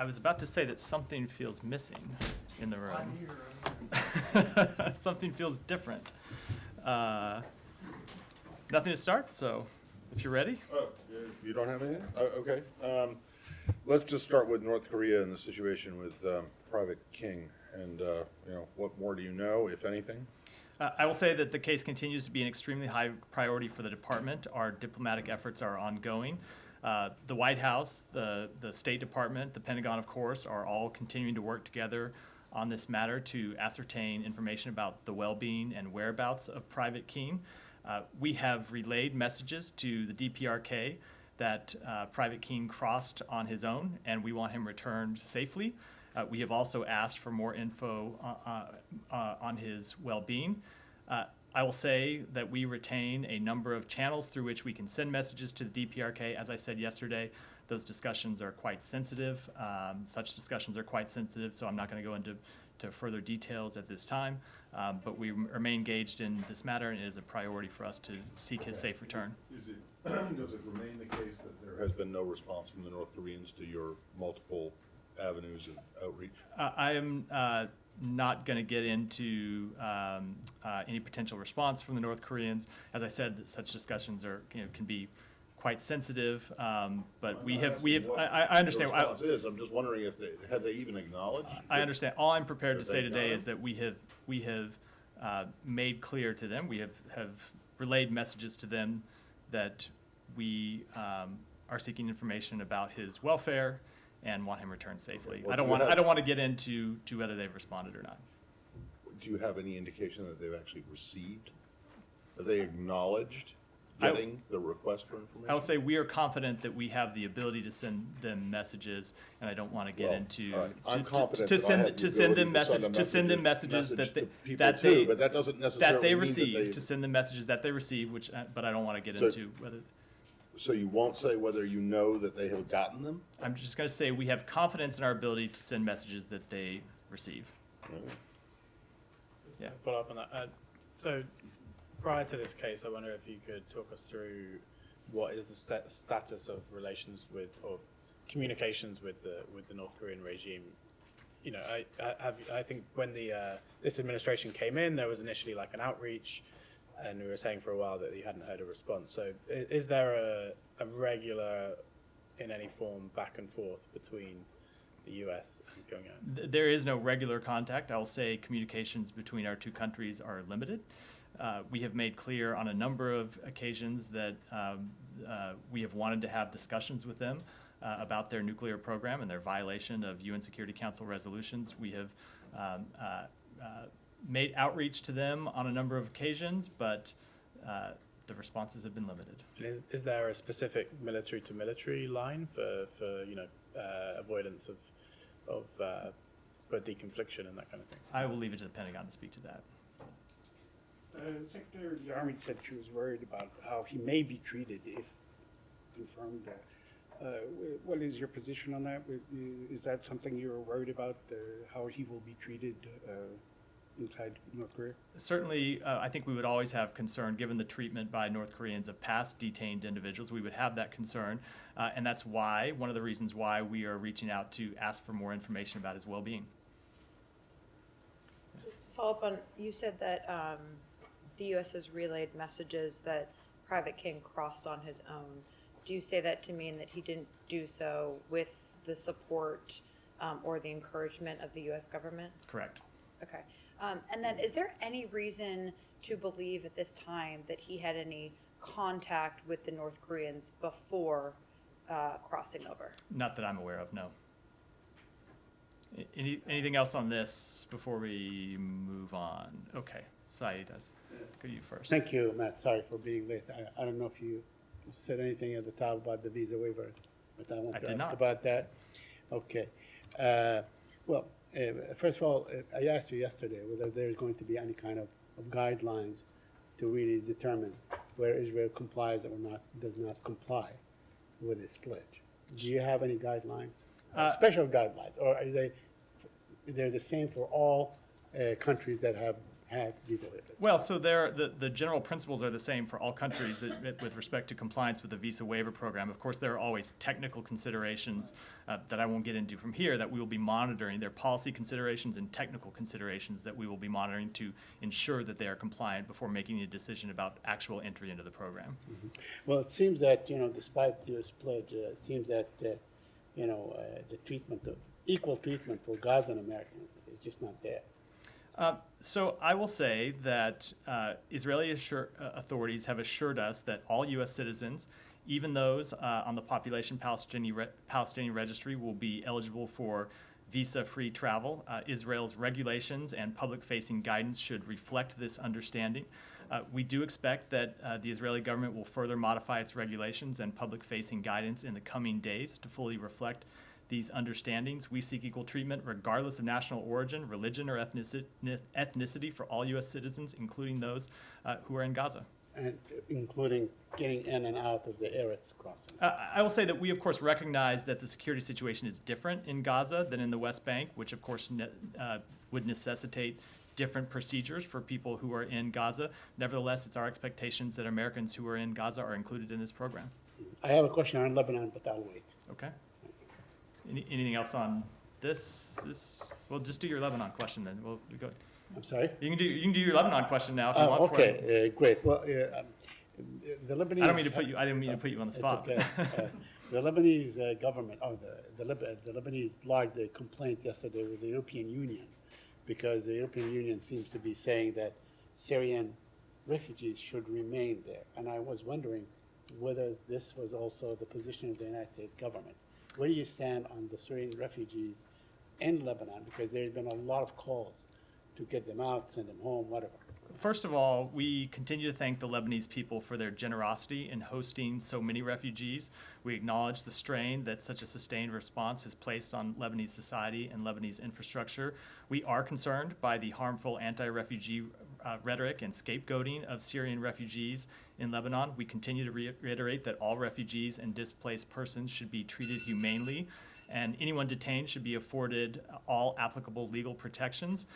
I was about to say that something feels missing in the room. Something feels different. Nothing to start, so if you're ready. Oh, you don't have anything? Oh, okay. Let's just start with North Korea and the situation with Private King. And, what more do you know, if anything? I will say that the case continues to be an extremely high priority for the department. Our diplomatic efforts are ongoing. The White House, the State Department, the Pentagon, of course, are all continuing to work together on this matter to ascertain information about the well-being and whereabouts of Private King. We have relayed messages to the DPRK that Private King crossed on his own, and we want him returned safely. We have also asked for more info on his well-being. I will say that we retain a number of channels through which we can send messages to the DPRK. As I said yesterday, those discussions are quite sensitive. Such discussions are quite sensitive, so I'm not going to go into further details at this time. But we remain engaged in this matter, and it is a priority for us to seek his safe return. Does it remain the case that there has been no response from the North Koreans to your multiple avenues of outreach? I am not going to get into any potential response from the North Koreans. As I said, such discussions can be quite sensitive. But we have. I understand. The response is. I'm just wondering if have they even acknowledged? I understand. All I'm prepared to say today is that we have made clear to them. We have relayed messages to them that we are seeking information about his welfare and want him returned safely. Okay. Well, I don't want to get into whether they've responded or not. Do you have any indication that they've actually received? Have they acknowledged getting the request for information? I will say we are confident that we have the ability to send them messages, and I don't want to get into all right. I'm confident to that I send have the to send them ability to send them messages message that to people that too, they but that doesn't necessarily that they mean receive to send them messages that they receive, which but I don't want to get into whether. So you won't say whether you know that they have gotten them? I'm just going to say we have confidence in our ability to send messages that they receive. Right. Just to follow up on that. So prior to this case, I wonder if you could talk us through what is the status of relations with or communications with the North Korean regime. You know, I think when this administration came in, there was initially like an outreach, and we were saying for a while that you hadn't heard a response. So is there a regular, in any form, back and forth between the U.S. and Pyongyang? There is no regular contact. I will say communications between our two countries are limited. We have made clear on a number of occasions that we have wanted to have discussions with them about their nuclear program and their violation of UN Security Council resolutions. We have made outreach to them on a number of occasions, but the responses have been limited. Is there a specific military-to-military line for avoidance of for deconfliction and that kind of thing? I will leave it to the Pentagon to speak to that. Secretary of the Army said she was worried about how he may be treated if confirmed. What is your position on that? Is that something you're worried about, how he will be treated inside North Korea? Certainly, I think we would always have concern, given the treatment by North Koreans of past detained individuals. We would have that concern, and that's why, one of the reasons why we are reaching out to ask for more information about his well-being. Just to follow up on, you said that the U.S. has relayed messages that Private King crossed on his own. Do you say that to mean that he didn't do so with the support or the encouragement of the U.S. government? Correct. Okay. And then is there any reason to believe at this time that he had any contact with the North Koreans before crossing over? Not that I'm aware of, no. Anything else on this before we move on? Okay, Saeed, go to you first. Thank you, Matt. Sorry for being late. I don't know if you said anything at the top about the visa waiver, but I want to ask about that. Okay. First of all, I asked you yesterday whether there's going to be any kind of guidelines to really determine where Israel complies or not, does not comply with its pledge. Do you have any guidelines, special guidelines, or are they're the same for all countries that have have visa waivers. Well, so the general principles are the same for all countries with respect to compliance with the visa waiver program. Of course, there are always technical considerations that I won't get into from here that we will be monitoring. There are policy considerations and technical considerations that we will be monitoring to ensure that they are compliant before making a decision about actual entry into the program. Well, it seems that, despite your pledge, it seems that, the treatment of, equal treatment for Gazan Americans is just not there. So I will say that Israeli authorities have assured us that all U.S. citizens, even those on the population Palestinian registry, will be eligible for visa-free travel. Israel's regulations and public-facing guidance should reflect this understanding. We do expect that the Israeli government will further modify its regulations and public-facing guidance in the coming days to fully reflect these understandings. We seek equal treatment regardless of national origin, religion, or ethnicity for all U.S. citizens, including those who are in Gaza. And including getting in and out of the Eretz crossing. I will say that we, of course, recognize that the security situation is different in Gaza than in the West Bank, which, of course, would necessitate different procedures for people who are in Gaza. Nevertheless, it's our expectations that Americans who are in Gaza are included in this program. I have a question on Lebanon, but I'll wait. Okay? Anything else on this? Well, just do your Lebanon question then. We'll go. I'm sorry? You can do your Lebanon question now if you want. Okay, great. Well, the Lebanese. I didn't mean to put you on the spot. It's okay. The Lebanese government, the Lebanese lodged a complaint yesterday with the European Union because the European Union seems to be saying that Syrian refugees should remain there. And I was wondering whether this was also the position of the United States government. Where do you stand on the Syrian refugees in Lebanon? Because there's been a lot of calls to get them out, send them home, whatever. First of all, we continue to thank the Lebanese people for their generosity in hosting so many refugees. We acknowledge the strain that such a sustained response has placed on Lebanese society and Lebanese infrastructure. We are concerned by the harmful anti-refugee rhetoric and scapegoating of Syrian refugees in Lebanon. We continue to reiterate that all refugees and displaced persons should be treated humanely, and anyone detained should be afforded all applicable legal protections.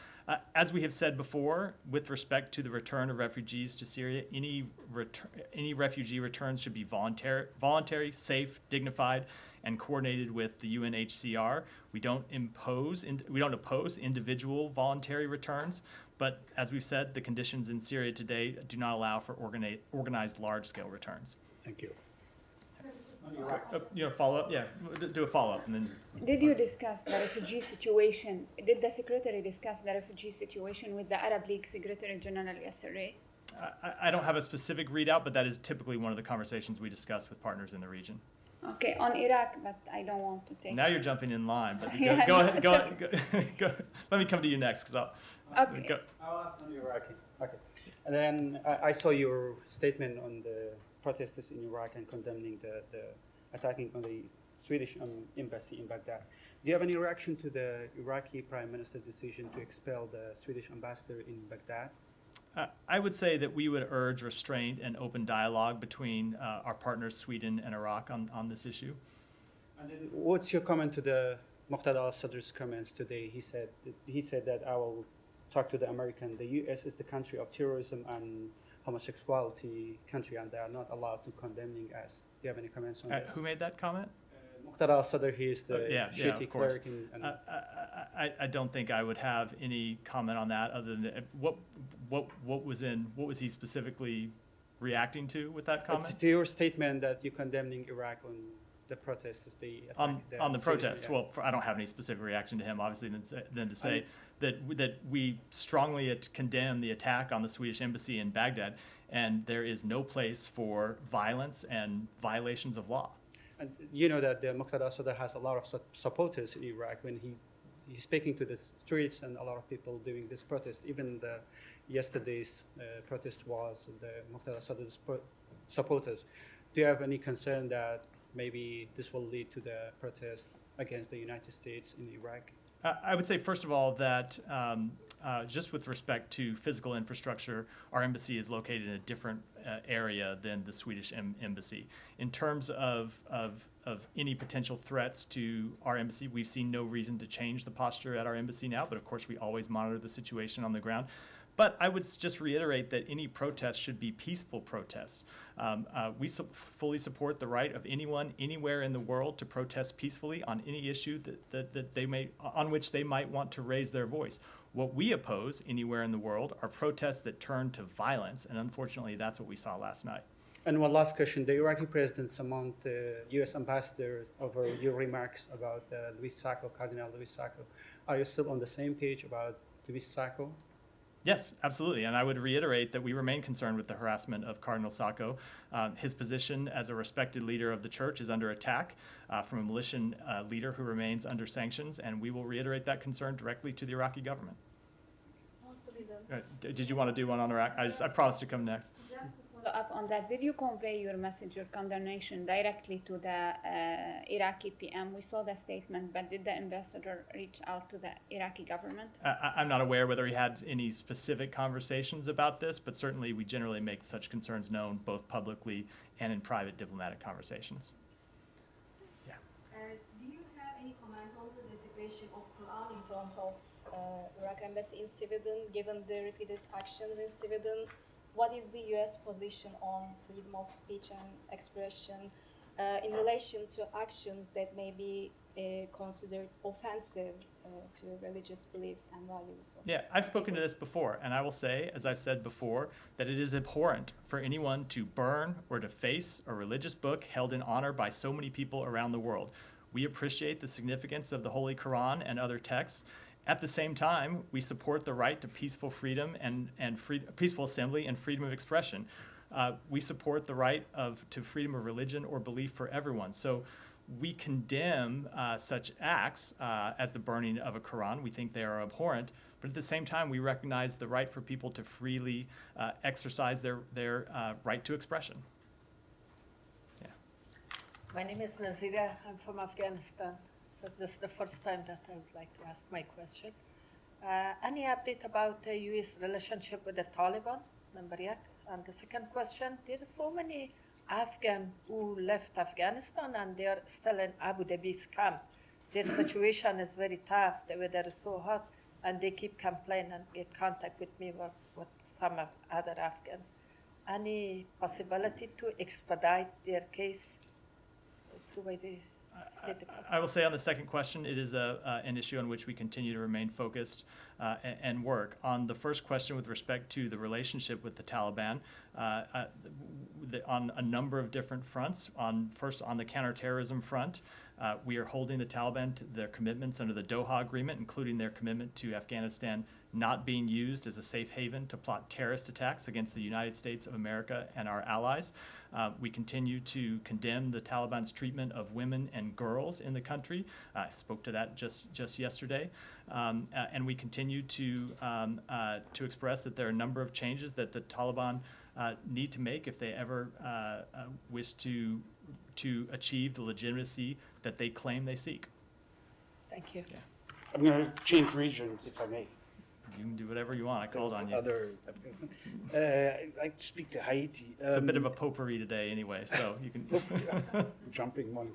As we have said before, with respect to the return of refugees to Syria, any refugee returns should be voluntary, safe, dignified, and coordinated with the UNHCR. We don't oppose individual voluntary returns, but as we've said, the conditions in Syria today do not allow for organized large-scale returns. Thank you. Follow up? Yeah, do a follow up and then. Did you discuss the refugee situation? Did the Secretary discuss the refugee situation with the Arab League Secretary General yesterday? I don't have a specific readout, but that is typically one of the conversations we discuss with partners in the region. Okay, on Iraq, but I don't want to take. Now you're jumping in line, but Yeah, go no, ahead. Go. Let me come to you next, because Okay. go. I'll ask on Iraqi. Okay. And then I saw your statement on the protesters in Iraq and condemning the attacking on the Swedish embassy in Baghdad. Do you have any reaction to the Iraqi Prime Minister's decision to expel the Swedish ambassador in Baghdad? I would say that we would urge restraint and open dialogue between our partners, Sweden and Iraq, on this issue. And then what's your comment to the Muqtada al-Sadr's comments today? He said that I will talk to the American. The U.S. is the country of terrorism and homosexuality country, and they are not allowed to condemning us. Do you have any comments on this? Who made that comment? Muqtada al-Sadr, he is the Yeah, Shiite of course. cleric. I don't think I would have any comment on that other than what was he specifically reacting to with that comment? To your statement that you're condemning Iraq on the protests, On the Syrian- protests, yeah. well, I don't have any specific reaction to him, obviously, than to say that we strongly condemn the attack on the Swedish embassy in Baghdad, and there is no place for violence and violations of law. And you know that the Muqtada al-Sadr has a lot of supporters in Iraq. When he's speaking to the streets and a lot of people doing this protest, even yesterday's protest was the Muqtada al-Sadr's supporters. Do you have any concern that maybe this will lead to the protest against the United States in Iraq? I would say, first of all, that just with respect to physical infrastructure, our embassy is located in a different area than the Swedish embassy. In terms of any potential threats to our embassy, we've seen no reason to change the posture at our embassy now, but of course we always monitor the situation on the ground. But I would just reiterate that any protest should be peaceful protests. We fully support the right of anyone, anywhere in the world to protest peacefully on any issue that they may, on which they might want to raise their voice. What we oppose anywhere in the world are protests that turn to violence, and unfortunately, that's what we saw last night. And one last question. The Iraqi president summoned the U.S. ambassador over your remarks about Luis Sacco, Cardinal Luis Sacco. Are you still on the same page about Luis Sacco? Yes, absolutely. And I would reiterate that we remain concerned with the harassment of Cardinal Sacco. His position as a respected leader of the church is under attack from a militant leader who remains under sanctions, and we will reiterate that concern directly to the Iraqi government. Did you want to do one on Iraq? I promised to come next. Just to follow up on that, did you convey your message, your condemnation directly to the Iraqi PM? We saw the statement, but did the ambassador reach out to the Iraqi government? I'm not aware whether he had any specific conversations about this, but certainly we generally make such concerns known both publicly and in private diplomatic conversations. Yeah. Do you have any comment on the desecration of Quran in front of Iraq embassy in Sweden, given the repeated actions in Sweden? What is the U.S. position on freedom of speech and expression in relation to actions that may be considered offensive to religious beliefs and values? Yeah, I've spoken to this before, and I will say, as I've said before, that it is abhorrent for anyone to burn or deface a religious book held in honor by so many people around the world. We appreciate the significance of the Holy Quran and other texts. At the same time, we support the right to peaceful freedom and peaceful assembly and freedom of expression. We support the right to freedom of religion or belief for everyone. So we condemn such acts as the burning of a Quran. We think they are abhorrent. But at the same time, we recognize the right for people to freely exercise their right to expression. Yeah. My name is Nazira. I'm from Afghanistan. So this is the first time that I would like to ask my question. Any update about the U.S. relationship with the Taliban, number one? And the second question, there are so many Afghans who left Afghanistan and they are still in Abu Dhabi's camp. Their situation is very tough. The weather is so hot, and they keep complaining and get contact with me with some of other Afghans. Any possibility to expedite their case through the State Department? I will say on the second question, it is an issue on which we continue to remain focused and work. On the first question with respect to the relationship with the Taliban, on a number of different fronts. First, on the counterterrorism front, we are holding the Taliban to their commitments under the Doha Agreement, including their commitment to Afghanistan not being used as a safe haven to plot terrorist attacks against the United States of America and our allies. We continue to condemn the Taliban's treatment of women and girls in the country. I spoke to that just yesterday. And we continue to express that there are a number of changes that the Taliban need to make if they ever wish to achieve the legitimacy that they claim they seek. Thank you. Yeah. I'm going to change regions, if I may. You can do whatever you want. I called on you. I'd like to speak to Haiti. It's a bit of a potpourri today anyway, so you can. Jumping one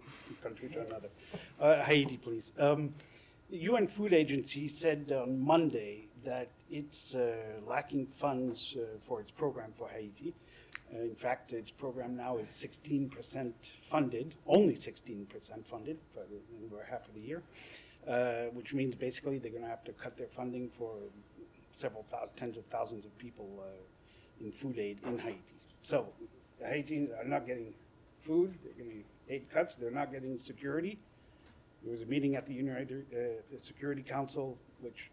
country to another. Haiti, please. The UN Food Agency said on Monday that it's lacking funds for its program for Haiti. In fact, its program now is 16% funded, only 16% funded for over half of the year, which means basically they're going to have to cut their funding for tens of thousands of people in food aid in Haiti. So the Haitians are not getting food, they're getting aid cuts, they're not getting security. There was a meeting at the Security Council which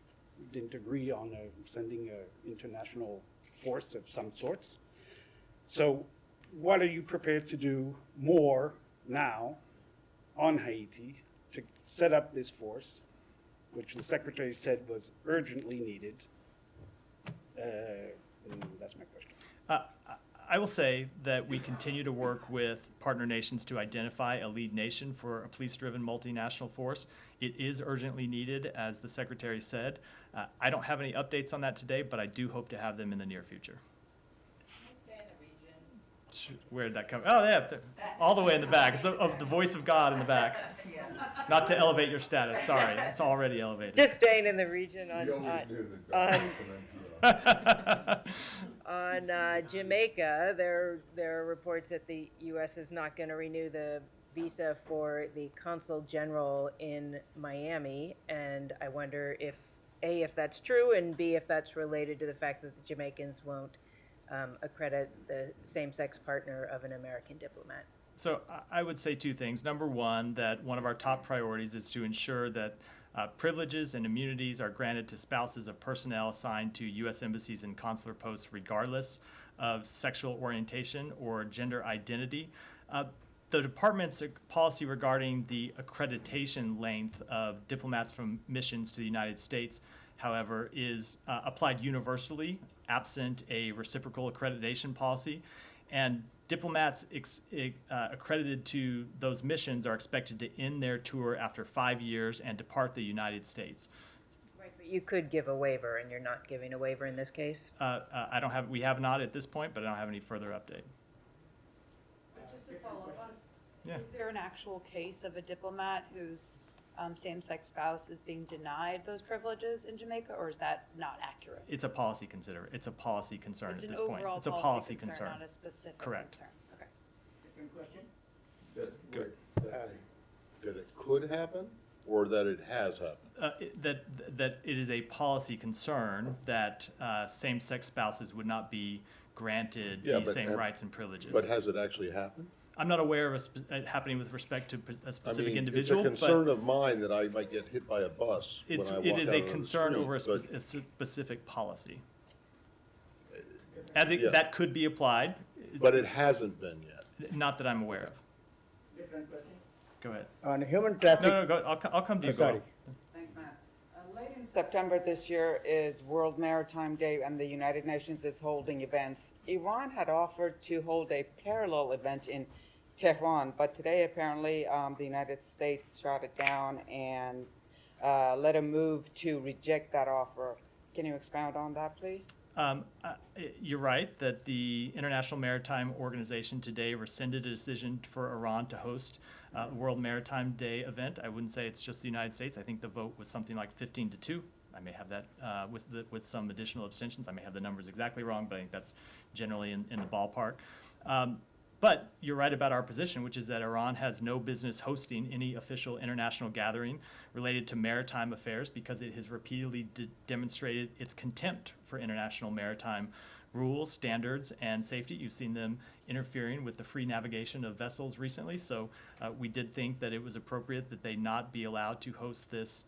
didn't agree on sending an international force of some sorts. So what are you prepared to do more now on Haiti to set up this force, which the Secretary said was urgently needed? And that's my question. I will say that we continue to work with partner nations to identify a lead nation for a police-driven multinational force. It is urgently needed, as the Secretary said. I don't have any updates on that today, but I do hope to have them in the near future. Where did that come? Oh, yeah, all the way in the back. It's of the voice of God in the back. Not to elevate your status. Sorry, it's already elevated. Just staying in the region on On Jamaica, there are reports that the U.S. is not going to renew the visa for the consul general in Miami, and I wonder if A, if that's true, and B, if that's related to the fact that the Jamaicans won't accredit the same-sex partner of an American diplomat. So I would say two things. Number one, that one of our top priorities is to ensure that privileges and immunities are granted to spouses of personnel assigned to U.S. embassies and consular posts regardless of sexual orientation or gender identity. The department's policy regarding the accreditation length of diplomats from missions to the United States, however, is applied universally, absent a reciprocal accreditation policy. And diplomats accredited to those missions are expected to end their tour after 5 years and depart the United States. Right, but you could give a waiver, and you're not giving a waiver in this case? We have not at this point, but I don't have any further update. Just to follow up on, Yeah. is there an actual case of a diplomat whose same-sex spouse is being denied those privileges in Jamaica, or is that not accurate? It's a policy it's a policy concern It's at an this point. overall It's a policy concern. not a specific Correct. concern. Okay. Different question? That it could happen, or that it has happened? That it is a policy concern that same-sex spouses would not be granted Yeah, the but same have- rights and privileges. But has it actually happened? I'm not aware of it happening with respect to a I specific mean, individual, it's a concern but of mine that I might get hit by a bus when I walk it is out a onto the concern street, over but- a specific policy. Yeah. That could be applied, But it hasn't been yet. not that I'm aware of. Different question? Go ahead. On human traffic. No, go, I'll come to you, Sorry. Gaurav. Thanks, Matt. Late in September this year is World Maritime Day, and the United Nations is holding events. Iran had offered to hold a parallel event in Tehran, but today apparently the United States shot it down and led a move to reject that offer. Can you expound on that, please? You're right that the International Maritime Organization today rescinded a decision for Iran to host the World Maritime Day event. I wouldn't say it's just the United States. I think the vote was something like 15-2. I may have that with some additional abstentions. I may have the numbers exactly wrong, but I think that's generally in the ballpark. But you're right about our position, which is that Iran has no business hosting any official international gathering related to maritime affairs because it has repeatedly demonstrated its contempt for international maritime rules, standards, and safety. You've seen them interfering with the free navigation of vessels recently, so we did think that it was appropriate that they not be allowed to host this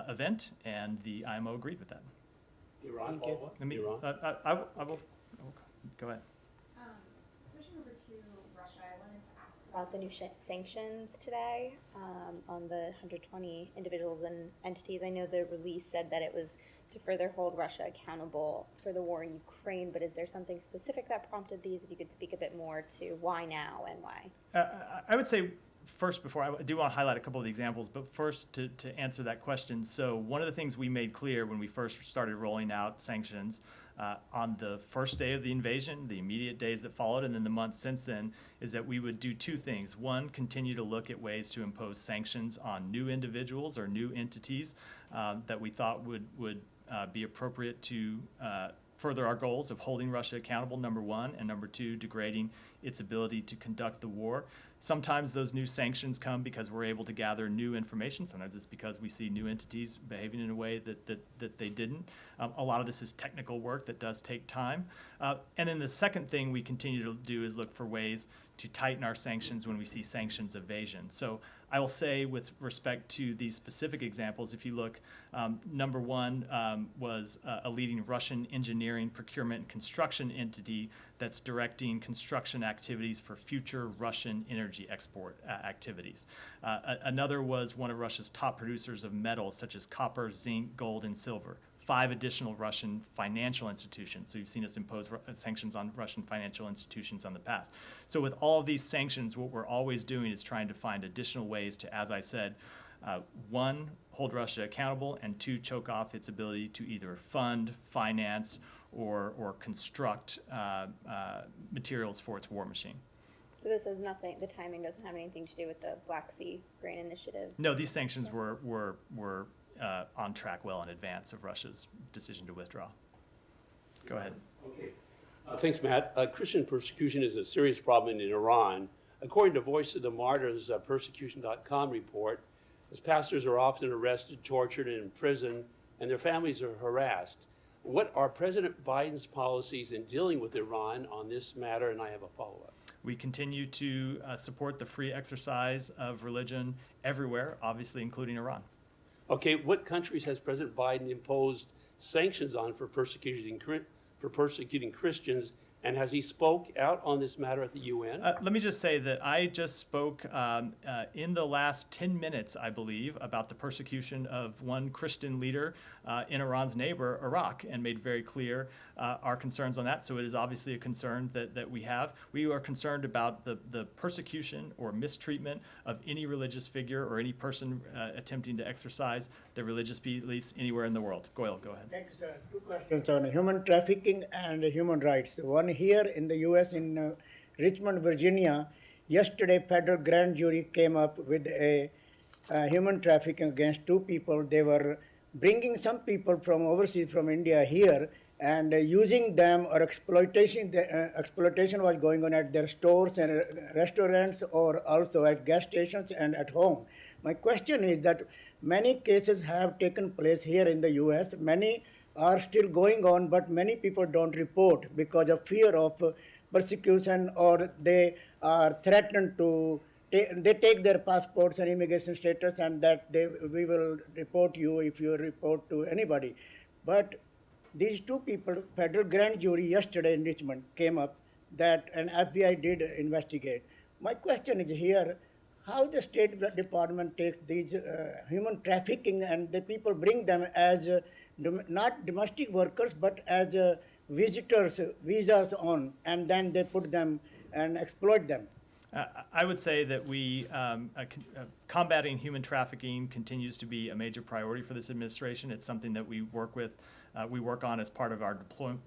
event, and the IMO agreed with that. Iran, Let me, Iran. I will go ahead. Switching over to Russia, I wanted to ask about the new sanctions today on the 120 individuals and entities. I know the release said that it was to further hold Russia accountable for the war in Ukraine, but is there something specific that prompted these? If you could speak a bit more to why now and why. I would say first, before I do want to highlight a couple of the examples, but first to answer that question. So one of the things we made clear when we first started rolling out sanctions on the first day of the invasion, the immediate days that followed, and then the months since then, is that we would do two things. One, continue to look at ways to impose sanctions on new individuals or new entities that we thought would be appropriate to further our goals of holding Russia accountable, number one, and number two, degrading its ability to conduct the war. Sometimes those new sanctions come because we're able to gather new information. Sometimes it's because we see new entities behaving in a way that they didn't. A lot of this is technical work that does take time. And then the second thing we continue to do is look for ways to tighten our sanctions when we see sanctions evasion. So I will say with respect to these specific examples, if you look, number one was a leading Russian engineering, procurement, and construction entity that's directing construction activities for future Russian energy export activities. Another was one of Russia's top producers of metals such as copper, zinc, gold, and silver. 5 additional Russian financial institutions. So you've seen us impose sanctions on Russian financial institutions in the past. So with all of these sanctions, what we're always doing is trying to find additional ways to, as I said, one, hold Russia accountable, and two, choke off its ability to either fund, finance, or construct materials for its war machine. So this has nothing, the timing doesn't have anything to do with the Black Sea Grain Initiative? No, these sanctions were on track well in advance of Russia's decision to withdraw. Go ahead. Okay. Thanks, Matt. Christian persecution is a serious problem in Iran. According to Voice of the Martyrs persecution.com report, as pastors are often arrested, tortured, and imprisoned, and their families are harassed. What are President Biden's policies in dealing with Iran on this matter? And I have a follow-up. We continue to support the free exercise of religion everywhere, obviously including Iran. Okay, what countries has President Biden imposed sanctions on for persecuting Christians, and has he spoke out on this matter at the UN? Let me just say that I just spoke in the last 10 minutes, I believe, about the persecution of one Christian leader in Iran's neighbor, Iraq, and made very clear our concerns on that. So it is obviously a concern that we have. We are concerned about the persecution or mistreatment of any religious figure or any person attempting to exercise their religious beliefs anywhere in the world. Goyle, go ahead. Thanks, sir. Two questions on human trafficking and human rights. One here in the U.S. in Richmond, Virginia. Yesterday, federal grand jury came up with a human trafficking against two people. They were bringing some people from overseas, from India here, and using them, or exploitation. Exploitation was going on at their stores and restaurants, or also at gas stations and at home. My question is that many cases have taken place here in the U.S. Many are still going on, but many people don't report because of fear of persecution, or they are threatened to they take their passports and immigration status, and that we will report you if you report to anybody. But these two people, federal grand jury yesterday in Richmond came up that an FBI did investigate. My question is here, how the State Department takes these human trafficking, and the people bring them as not domestic workers, but as visitors, visas on, and then they put them and exploit them. I would say that we combating human trafficking continues to be a major priority for this administration. It's something that we work on as part of our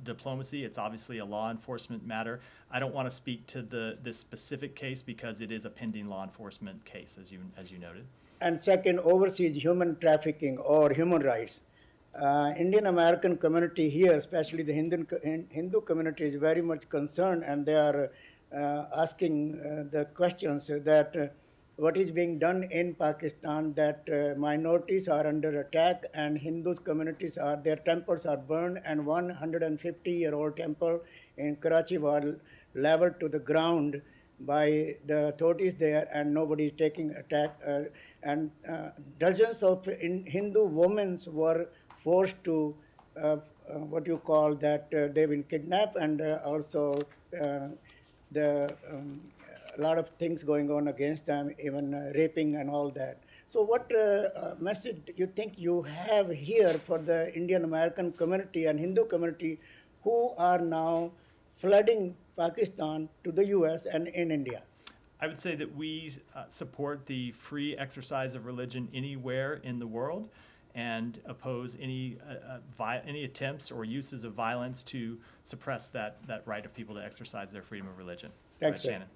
diplomacy. It's obviously a law enforcement matter. I don't want to speak to this specific case because it is a pending law enforcement case, as you noted. And second, overseas human trafficking or human rights. Indian American community here, especially the Hindu community, is very much concerned, and they are asking the questions that what is being done in Pakistan, that minorities are under attack, and Hindus communities their temples are burned, and 150-year-old temple in Karachi was leveled to the ground by the authorities there, and nobody is taking attack. And dozens of Hindu women were forced to what you call that they've been kidnapped, and also a lot of things going on against them, even raping and all that. So what message do you think you have here for the Indian American community and Hindu community who are now flooding Pakistan to the US and in India? I would say that we support the free exercise of religion anywhere in the world, and oppose any attempts or uses of violence to suppress that right of people to exercise their freedom of religion. Thanks, right, Shannon.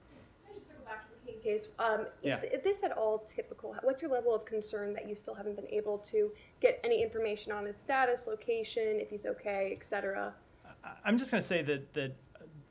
Can I just circle back to the King case? Is this at all typical? What's your level of concern that you still haven't been able to get any information on his status, location, if he's okay, et cetera? I'm just going to say that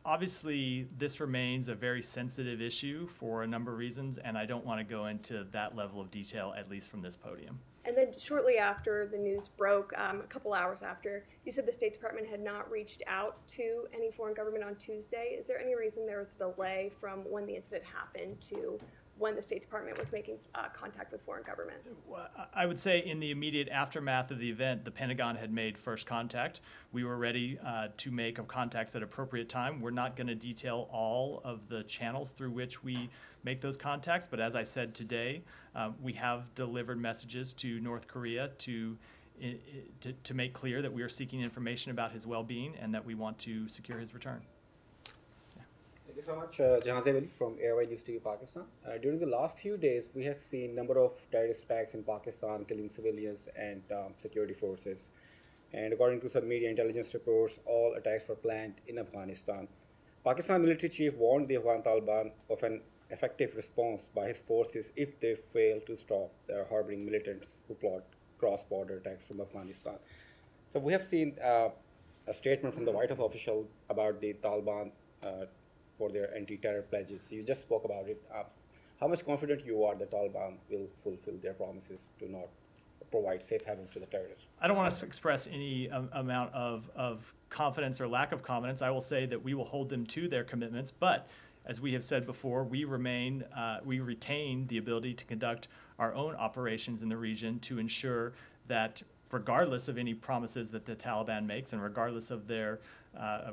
obviously this remains a very sensitive issue for a number of reasons, and I don't want to go into that level of detail, at least from this podium. And then shortly after the news broke, a couple hours after, you said the State Department had not reached out to any foreign government on Tuesday. Is there any reason there was a delay from when the incident happened to when the State Department was making contact with foreign governments? I would say in the immediate aftermath of the event, the Pentagon had made first contact. We were ready to make contacts at appropriate time. We're not going to detail all of the channels through which we make those contacts, but as I said today, we have delivered messages to North Korea to make clear that we are seeking information about his well-being and that we want to secure his return. Thank you so much, Jahanzeb Ali from Airway News TV Pakistan. During the last few days, we have seen number of terrorist attacks in Pakistan, killing civilians and security forces. And according to some media intelligence reports, all attacks were planned in Afghanistan. Pakistan military chief warned the Afghan Taliban of an effective response by his forces if they fail to stop their harboring militants who plot cross-border attacks from Afghanistan. So we have seen a statement from the White House official about the Taliban for their anti-terror pledges. You just spoke about it. How much confident you are the Taliban will fulfill their promises to not provide safe havens to the terrorists? I don't want to express any amount of confidence or lack of confidence. I will say that we will hold them to their commitments, but as we have said before, we retain the ability to conduct our own operations in the region to ensure that regardless of any promises that the Taliban makes and regardless of their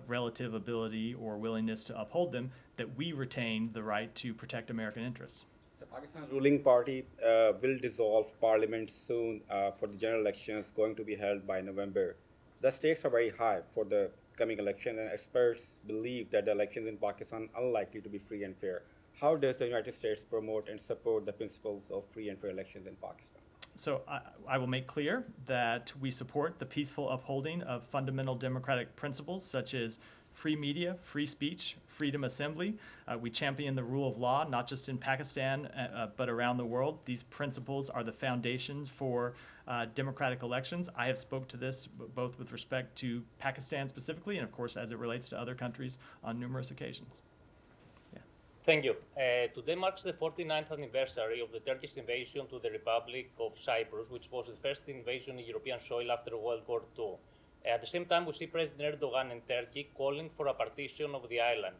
relative ability or willingness to uphold them, that we retain the right to protect American interests. The Pakistan ruling party will dissolve parliament soon for the general elections going to be held by November. The stakes are very high for the coming election, and experts believe that the elections in Pakistan are unlikely to be free and fair. How does the United States promote and support the principles of free and fair elections in Pakistan? So I will make clear that we support the peaceful upholding of fundamental democratic principles such as free media, free speech, freedom of assembly. We champion the rule of law, not just in Pakistan, but around the world. These principles are the foundations for democratic elections. I have spoke to this both with respect to Pakistan specifically and, of course, as it relates to other countries on numerous occasions. Thank you. Today marks the 49th anniversary of the Turkish invasion to the Republic of Cyprus, which was the first invasion in European soil after World War II. At the same time, we see President Erdogan in Turkey calling for a partition of the island.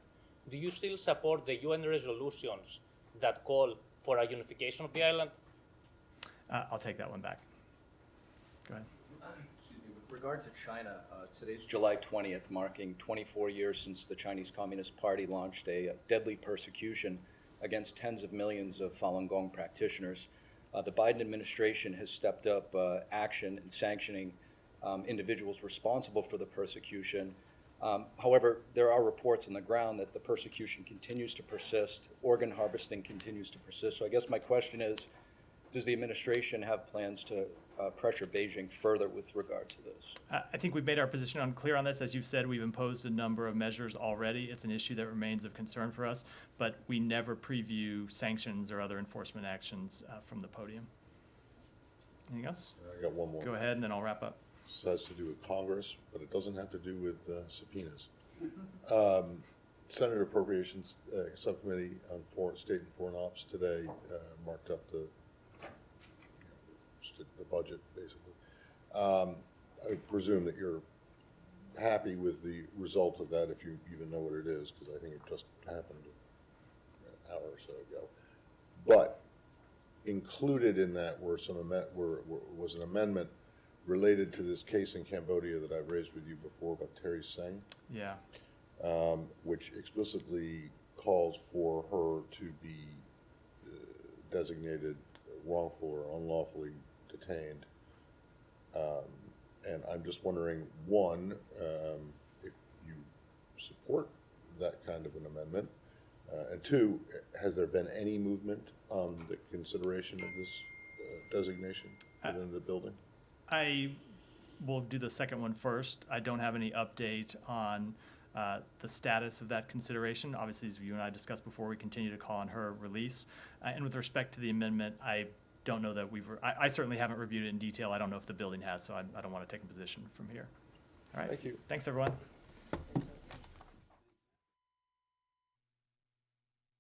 Do you still support the UN resolutions that call for a unification of the island? I'll take that one back. Go ahead. Excuse me. With regard to China, today's July 20th, marking 24 years since the Chinese Communist Party launched a deadly persecution against tens of millions of Falun Gong practitioners. The Biden administration has stepped up action in sanctioning individuals responsible for the persecution. However, there are reports on the ground that the persecution continues to persist, organ harvesting continues to persist. So I guess my question is, does the administration have plans to pressure Beijing further with regard to this? I think we've made our position unclear on this. As you've said, we've imposed a number of measures already. It's an issue that remains of concern for us, but we never preview sanctions or other enforcement actions from the podium. Anything else? I got one more. Go ahead, and then I'll wrap up. This has to do with Congress, but it doesn't have to do with subpoenas. Senate Appropriations Subcommittee on State and Foreign Ops today marked up the budget, basically. I would presume that you're happy with the result of that, if you even know what it is, because I think it just happened an hour or so ago. But included in that was an amendment related to this case in Cambodia that I've raised with you before about Terry Seng. Yeah. Which explicitly calls for her to be designated wrongful or unlawfully detained. And I'm just wondering, one, if you support that kind of an amendment, and two, has there been any movement on the consideration of this designation within the building? I will do the second one first. I don't have any update on the status of that consideration. Obviously, as you and I discussed before, we continue to call on her release. And with respect to the amendment, I don't know that I certainly haven't reviewed it in detail. I don't know if the building has, so I don't want to take a position from here. All right. Thank you. Thanks, everyone.